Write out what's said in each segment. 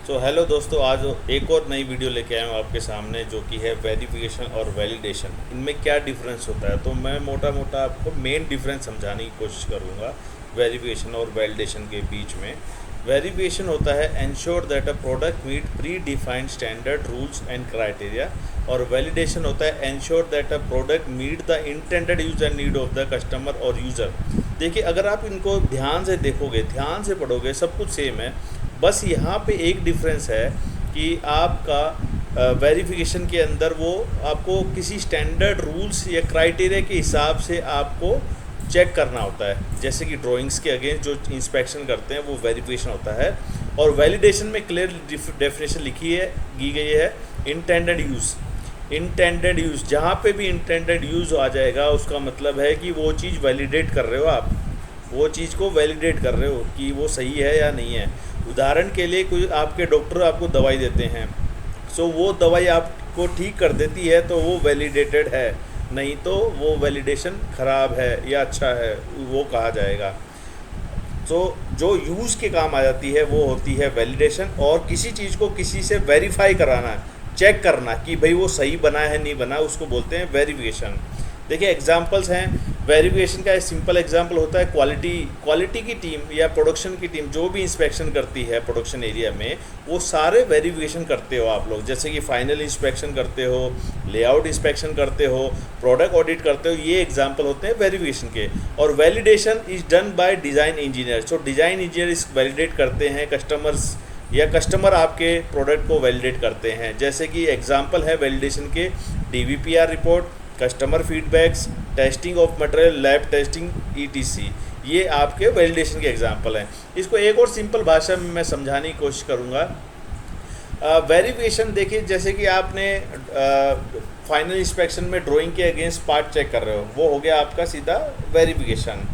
Hello दोस्तों, आज एक और नई वीडियो लेके आया हूँ आपके सामने, जो कि है वेरिफिकेशन और वैलिडेशन। इनमें क्या डिफरेंस होता है, तो मैं मोटा मोटा आपको मेन डिफरेंस समझाने की कोशिश करूँगा वेरिफिकेशन और वैलिडेशन के बीच में। वेरिफिकेशन होता है ensure that a product meet pre defined standard rules and criteria, और वैलिडेशन होता है ensure that a product meet the intended use and need of the customer और यूज़र। देखिए, अगर आप इनको ध्यान से देखोगे, ध्यान से पढ़ोगे, सब कुछ सेम है। बस यहाँ पे एक डिफरेंस है कि आपका वेरिफिकेशन के अंदर वो आपको किसी स्टैंडर्ड रूल्स या क्राइटेरिया के हिसाब से आपको चेक करना होता है। जैसे कि ड्राइंग्स के अगेंस्ट जो इंस्पेक्शन करते हैं वो वेरिफिकेशन होता है। और वैलिडेशन में क्लियर डेफिनेशन लिखी है, दी गई है, इंटेंडेड यूज़। इंटेंडेड यूज़, जहाँ पे भी इंटेंडेड यूज़ आ जाएगा उसका मतलब है कि वो चीज़ वैलिडेट कर रहे हो आप, वो चीज़ को वैलिडेट कर रहे हो कि वो सही है या नहीं है। उदाहरण के लिए कोई आपके डॉक्टर आपको दवाई देते हैं, सो वो दवाई आपको ठीक कर देती है तो वो वैलिडेटेड है, नहीं तो वो वैलिडेशन ख़राब है या अच्छा है वो कहा जाएगा। सो जो यूज़ के काम आ जाती है वो होती है वैलिडेशन, और किसी चीज़ को किसी से वेरीफाई कराना, चेक करना कि भाई वो सही बना है नहीं बना, उसको बोलते हैं वेरिफिकेशन। देखिए, एग्जांपल्स हैं वेरिफिकेशन का। एक सिंपल एग्जांपल होता है क्वालिटी की टीम या प्रोडक्शन की टीम जो भी इंस्पेक्शन करती है प्रोडक्शन एरिया में, वो सारे वेरिफिकेशन करते हो आप लोग। जैसे कि फाइनल इंस्पेक्शन करते हो, लेआउट इंस्पेक्शन करते हो, प्रोडक्ट ऑडिट करते हो, ये एग्जांपल होते हैं वेरिफिकेशन के। और validation is done by design engineer. So design engineer इस वैलिडेट करते हैं कस्टमर्स, या कस्टमर आपके प्रोडक्ट को वैलिडेट करते हैं। जैसे कि एग्जांपल है वैलिडेशन के DVPR report, customer feedbacks, testing of material, lab testing, ETC। ये आपके वैलिडेशन के एग्जांपल हैं। इसको एक और सिंपल भाषा में मैं समझाने की कोशिश करूँगा। वेरिफिकेशन देखिए, जैसे कि आपने फाइनल इंस्पेक्शन में ड्राइंग के अगेंस्ट पार्ट चेक कर रहे हो, वो हो गया आपका सीधा वेरिफिकेशन।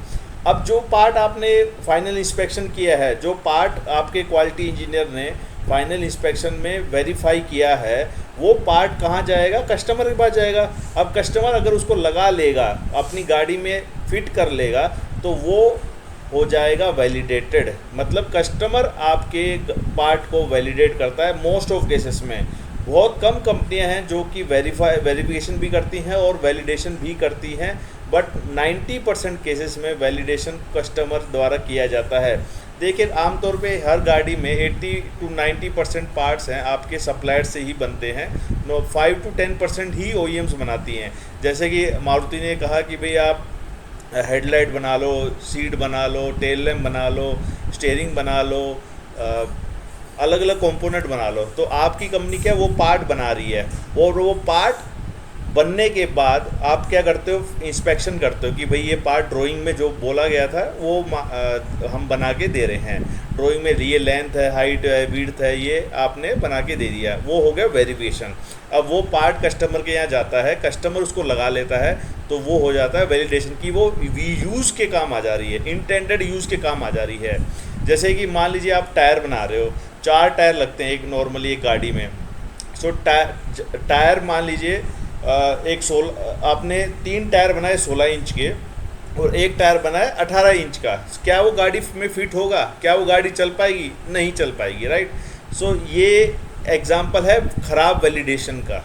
अब जो पार्ट आपने फाइनल इंस्पेक्शन किया है, जो पार्ट आपके क्वालिटी इंजीनियर ने फाइनल इंस्पेक्शन में वेरीफाई किया है, वो पार्ट कहाँ जाएगा? कस्टमर के पास जाएगा। अब कस्टमर अगर उसको लगा लेगा, अपनी गाड़ी में फिट कर लेगा, तो वो हो जाएगा वैलिडेटेड। मतलब कस्टमर आपके पार्ट को वैलिडेट करता है मोस्ट ऑफ केसेस में। बहुत कम कंपनियां हैं जो कि वेरिफिकेशन भी करती हैं और वैलिडेशन भी करती हैं, बट 90% केसेस में वैलिडेशन कस्टमर द्वारा किया जाता है। देखिए, आमतौर पे हर गाड़ी में 80 to 90% पार्ट्स हैं आपके सप्लायर से ही बनते हैं। 5 to 10% ही OEMs बनाती हैं। जैसे कि मारुति ने कहा कि भाई आप हेडलाइट बना लो, सीट बना लो, टेल लैम्प बना लो, स्टीयरिंग बना लो, अलग अलग कंपोनेंट बना लो। तो आपकी कंपनी क्या वो पार्ट बना रही है, और वो पार्ट बनने के बाद आप क्या करते हो? इंस्पेक्शन करते हो कि भाई ये पार्ट ड्राइंग में जो बोला गया था वो हम बना के दे रहे हैं। ड्राइंग में ये लेंथ है, हाइट है, विड्थ है, ये आपने बना के दे दिया, वो हो गया वेरिफिकेशन। अब वो पार्ट कस्टमर के यहाँ जाता है, कस्टमर उसको लगा लेता है, तो वो हो जाता है वैलिडेशन की वो यूज़ के काम आ जा रही है, इंटेंडेड यूज़ के काम आ जा रही है। जैसे कि मान लीजिए आप टायर बना रहे हो, 4 टायर लगते हैं एक नॉर्मली एक गाड़ी में। सो टायर मान लीजिए एक 16, आपने 3 टायर बनाए 16 इंच के और एक टायर बनाए 18 इंच का। क्या वो गाड़ी में फिट होगा? क्या वो गाड़ी चल पाएगी? नहीं चल पाएगी, राइट। सो ये एग्जांपल है ख़राब वैलिडेशन का।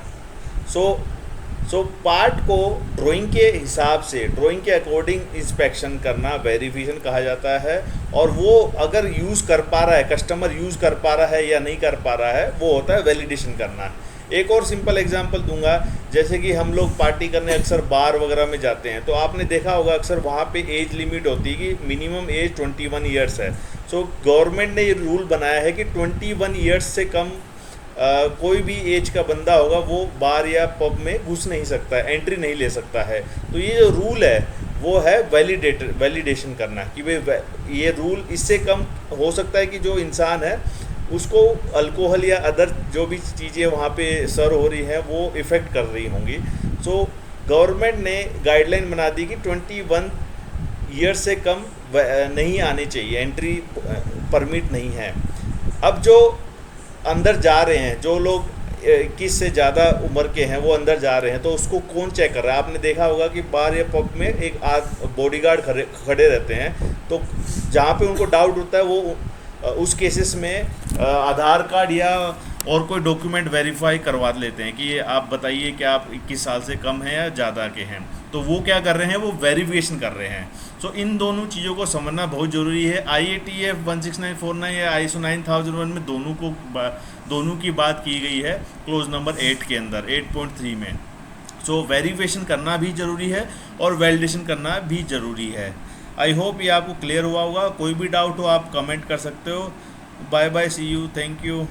सो पार्ट को ड्राइंग के हिसाब से, ड्राइंग के अकॉर्डिंग इंस्पेक्शन करना वेरिफिकेशन कहा जाता है। और वो अगर यूज़ कर पा रहा है, कस्टमर यूज़ कर पा रहा है या नहीं कर पा रहा है, वो होता है वैलिडेशन करना। एक और सिंपल एग्जांपल दूंगा। जैसे कि हम लोग पार्टी करने अक्सर बार वगैरह में जाते हैं, तो आपने देखा होगा अक्सर वहाँ पे एज लिमिट होती है कि मिनिमम एज 21 ईयर्स है। सो गवर्नमेंट ने ये रूल बनाया है कि 21 ईयर्स से कम कोई भी एज का बंदा होगा वो बार या पब में घुस नहीं सकता है, एंट्री नहीं ले सकता है। तो ये जो रूल है वो है वैलिडेशन करना कि भाई ये रूल इससे कम हो सकता है कि जो इंसान है उसको अल्कोहल या अदर जो भी चीज़ें वहाँ पे सर्व हो रही हैं वो इफ़ेक्ट कर रही होंगी। सो गवर्नमेंट ने गाइडलाइन बना दी कि 21 ईयर से कम नहीं आने चाहिए, एंट्री परमिट नहीं है। अब जो अंदर जा रहे हैं, जो लोग 21 से ज़्यादा उम्र के हैं वो अंदर जा रहे हैं, तो उसको कौन चेक कर रहा है? आपने देखा होगा कि बार या पब में एक बॉडीगार्ड खड़े रहते हैं, तो जहाँ पे उनको डाउट होता है वो उस केसेस में आधार कार्ड या और कोई डॉक्यूमेंट वेरीफाई करवा लेते हैं कि ये आप बताइए कि आप 21 साल से कम हैं या ज़्यादा के हैं, तो वो क्या कर रहे हैं, वो वेरिफिकेशन कर रहे हैं। सो इन दोनों चीज़ों को समझना बहुत ज़रूरी है। IATF 16949 या ISO 9001 में दोनों की बात की गई है क्लोज नंबर 8 के अंदर 8.3 में। सो वेरिफिकेशन करना भी ज़रूरी है और वैलिडेशन करना भी ज़रूरी है। आई होप ये आपको क्लियर हुआ होगा। कोई भी डाउट हो आप कमेंट कर सकते हो। Bye bye, see you, thank you.